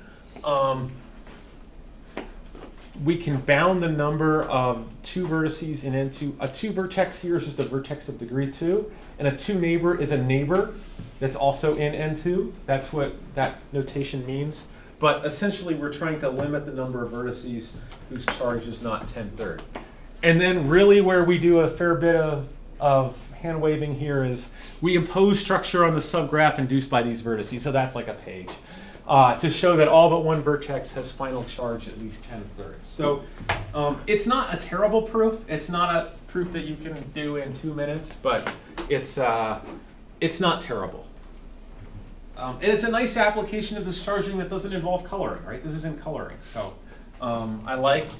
we can bound the number of 2 vertices in n2. A 2 vertex here is just a vertex of degree 2, and a 2 neighbor is a neighbor that's also in n2. That's what that notation means. But essentially, we're trying to limit the number of vertices whose charge is not 10/3. And then really where we do a fair bit of hand waving here is we impose structure on the subgraph induced by these vertices. So that's like a page. To show that all but one vertex has final charge at least 10/3. So it's not a terrible proof. It's not a proof that you can do in 2 minutes, but it's not terrible. And it's a nice application of discharging that doesn't involve coloring, right? This isn't coloring. So I like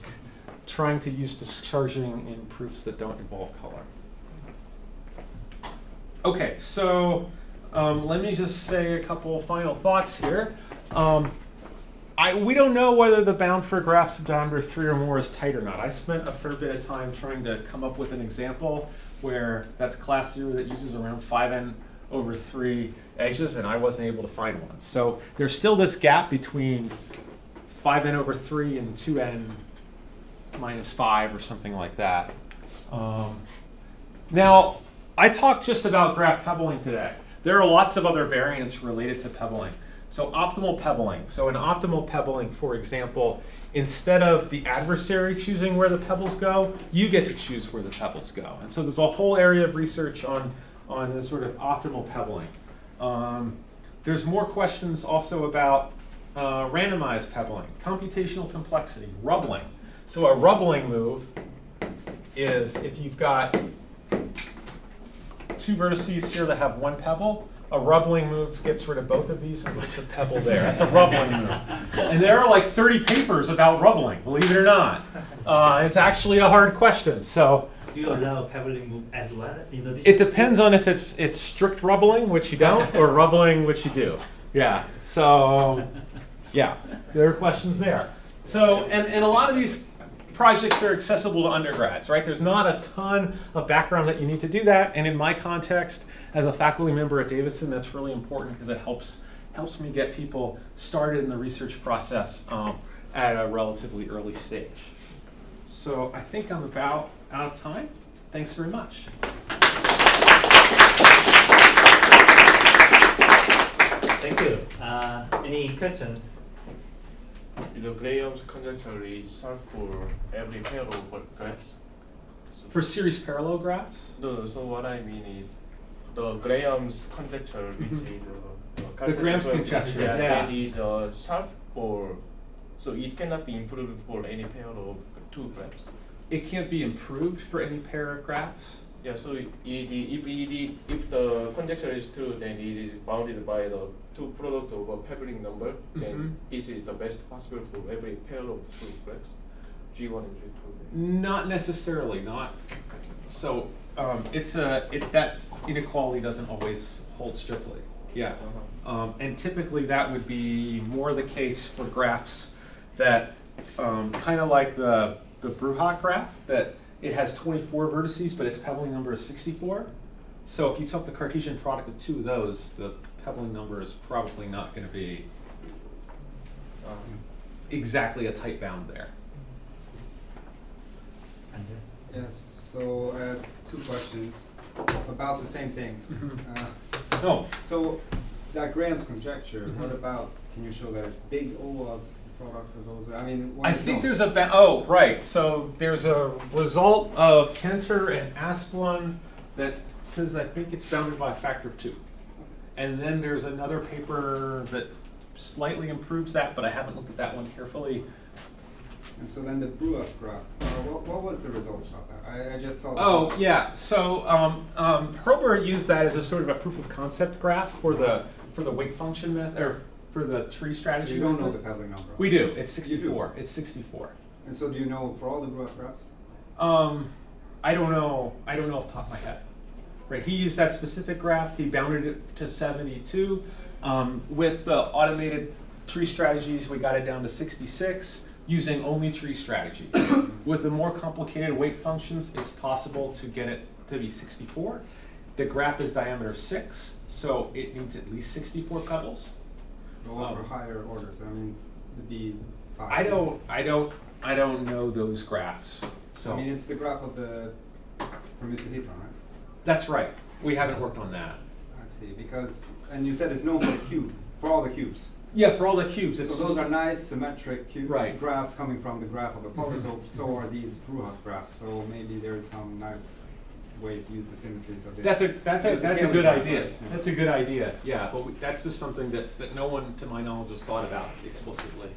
trying to use discharging in proofs that don't involve color. Okay, so let me just say a couple final thoughts here. We don't know whether the bound for graphs of diameter 3 or more is tight or not. I spent a fair bit of time trying to come up with an example where that's class 0 that uses around 5n/3 edges, and I wasn't able to find one. So there's still this gap between 5n/3 and 2n-5 or something like that. Now, I talked just about graph pebbling today. There are lots of other variants related to pebbling. So optimal pebbling. So in optimal pebbling, for example, instead of the adversary choosing where the pebbles go, you get to choose where the pebbles go. And so there's a whole area of research on this sort of optimal pebbling. There's more questions also about randomized pebbling, computational complexity, rubbling. So a rubbling move is if you've got 2 vertices here that have 1 pebble, a rubbling move gets rid of both of these and puts a pebble there. That's a rubbling move. And there are like 30 papers about rubbling, believe it or not. It's actually a hard question. So Do you allow pebbling move as well? it depends on if it's strict rubbling, which you don't, or rubbling, which you do. Yeah. So yeah, there are questions there. So and a lot of these projects are accessible to undergrads, right? There's not a ton of background that you need to do that. And in my context, as a faculty member at Davidson, that's really important because it helps me get people started in the research process at a relatively early stage. So I think I'm about out of time. Thanks very much. Thank you. Any questions? The Graham's conjecture is solved for every pair of graphs. For series parallel graphs? No, so what I mean is the Graham's conjecture, which is The Graham's conjecture, yeah. that is solved for, so it cannot be improved for any pair of 2 graphs. It can't be improved for any pair of graphs? Yeah, so if the conjecture is true, then it is bounded by the 2 product of a pebbling number. Then this is the best possible for every pair of 2 graphs, G1 and G2. Not necessarily. Not so. That inequality doesn't always hold strictly. Yeah, and typically that would be more the case for graphs that kind of like the Bruhat graph, that it has 24 vertices, but its pebbling number is 64. So if you took the Cartesian product of 2 of those, the pebbling number is probably not going to be exactly a tight bound there. Yes, so 2 questions about the same things. So that Graham's conjecture, what about, can you show that it's big O of the product of those? I mean, I think there's a, right, so there's a result of Kenter and Asplund that says I think it's bounded by a factor of 2. And then there's another paper that slightly improves that, but I haven't looked at that one carefully. And so then the Bruhat graph, what was the result of that? I just saw that. Oh, yeah, so Hurlbert used that as a sort of a proof of concept graph for the weight function method, or for the tree strategy. So you don't know method. the pebbling number? We do, it's 64. You do? It's 64. And so do you know for all the Bruhat graphs? I don't know off the top of my head. Right, he used that specific graph, he bounded it to 72. With the automated tree strategies, we got it down to 66, using only tree strategy. With the more complicated weight functions, it's possible to get it to be 64. The graph is diameter 6, so it needs at least 64 pebbles. Or for higher orders, I mean, it'd be 5. I don't know those graphs. So I mean, it's the graph of the permutation, right? that's right. We haven't worked on that. I see, because, and you said it's known for the cube, for all the cubes. Yeah, for all the cubes. It's So those are nice symmetric cube Right. graphs coming from the graph of a polytope, so are these Bruhat graphs. So maybe there's some nice way to use the symmetries of this. That's a good graph, idea. right? Yeah. That's a good idea. Yeah, but that's just something that no one, to my knowledge, has thought about explicitly.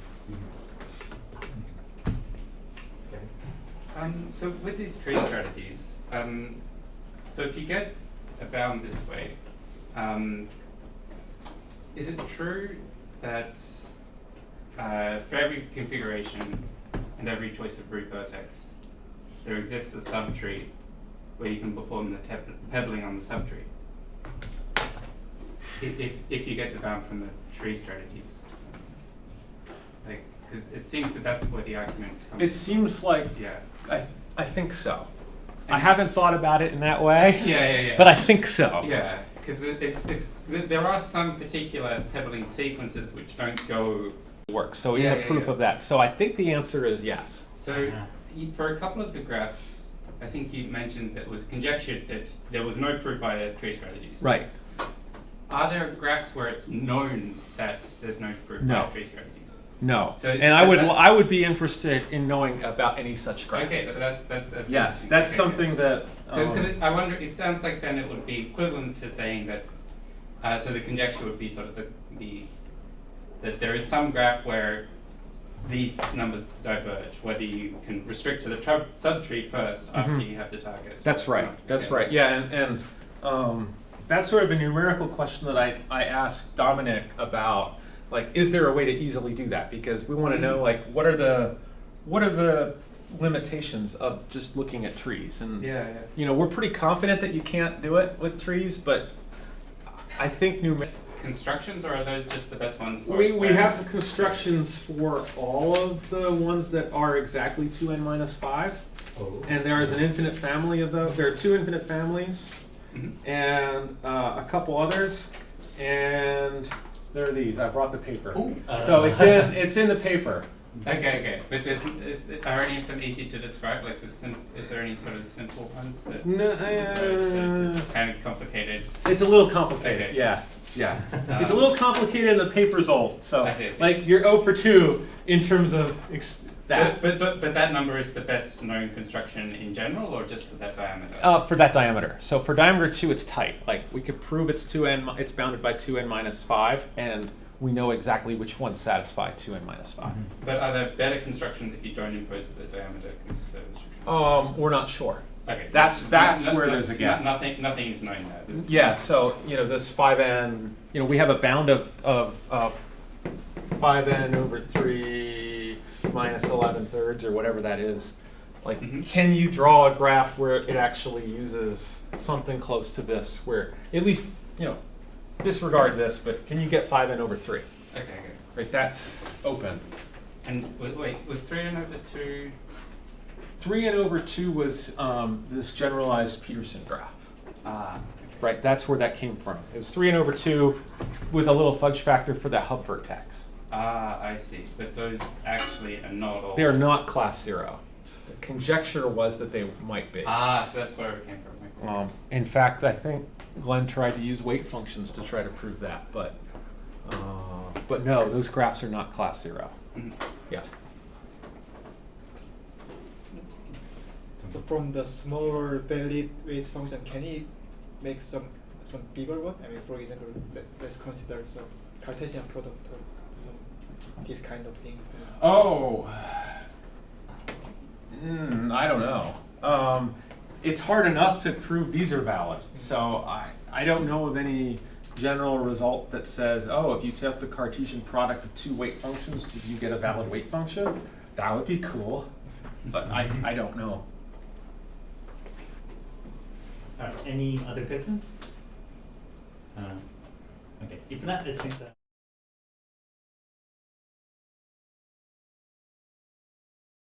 So with these tree strategies, so if you get a bound this way, is it true that for every configuration and every choice of root vertex, there exists a subtree where you can perform the pebbling on the subtree? If you get the bound from the tree strategies. Like, because it seems that that's where the argument comes. It seems like, Yeah. I think so. I haven't thought about it in that way, Yeah. but I think so. Yeah, because there are some particular pebbling sequences which don't go. Work. So we have proof of that. So I think the answer is yes. So Yeah. for a couple of the graphs, I think you mentioned that it was conjectured that there was no proof via tree strategies. Right. Are there graphs where it's known that there's no proof No. via tree strategies? No. So and I would be interested in knowing about any such graph. Okay, that's Yes, interesting. that's Okay, something that. Because I wonder, it sounds like then it would be equivalent to saying that, so the conjecture would be sort of that there is some graph where these numbers diverge, whether you can restrict to the subtree first after you have the target. That's right. No. That's Okay. right. Yeah, and that's sort of a numerical question that I asked Dominic about. Like, is there a way to easily do that? Because we want to know, like, what are the limitations of just looking at trees? And you know, we're pretty confident that you can't do it with trees, but I think Constructions, or are those just the best ones? we have the constructions for all of the ones that are exactly 2n minus 5, Oh. and there is an infinite family of those. There are 2 infinite families. Mhm. And a couple others, and there are these. I brought the paper, Ooh. so it's in the paper. Okay. But are any of them easy to describe? Like, is there any sort of simple ones that? No, just kind of complicated. it's a little complicated. Okay. Yeah. It's a little complicated, and the paper's old. So I see. like you're 0 for 2 in terms of that. But that number is the best known construction in general, or just for that diameter? For that diameter. So for diameter 2, it's tight. Like we could prove it's it's bounded by 2n minus 5, and we know exactly which ones satisfy 2n minus 5. But are there better constructions if you don't impose the diameter restriction? We're not sure. Okay. That's where there's a gap. Nothing is known there. Yeah. So you know this 5n. You know we have a bound of 5n over 3 minus 11 thirds or whatever that is. Like, can you draw a graph where it actually uses something close to this, where at least disregard this, but can you get 5n over 3? Okay. Right. That's open. And wait, was 3n over 2? 3n over 2 was this generalized Peterson graph. Right, that's where that came from. It was 3n over 2 with a little fudge factor for the hub vertex. I see. But those actually are not all. They are not class 0. The conjecture was that they might be. So that's where it came from. In fact, I think Glenn tried to use weight functions to try to prove that, but no, those graphs are not class 0. Yeah. So from the smaller valid weight function, can it make some bigger one? I mean, for example, let's consider some Cartesian product or some these kind of things. I don't know. It's hard enough to prove these are valid, so I don't know of any general result that says, if you take the Cartesian product of 2 weight functions, do you get a valid weight function? That would be cool, but I don't know. Any other questions? Okay. If not, let's think that.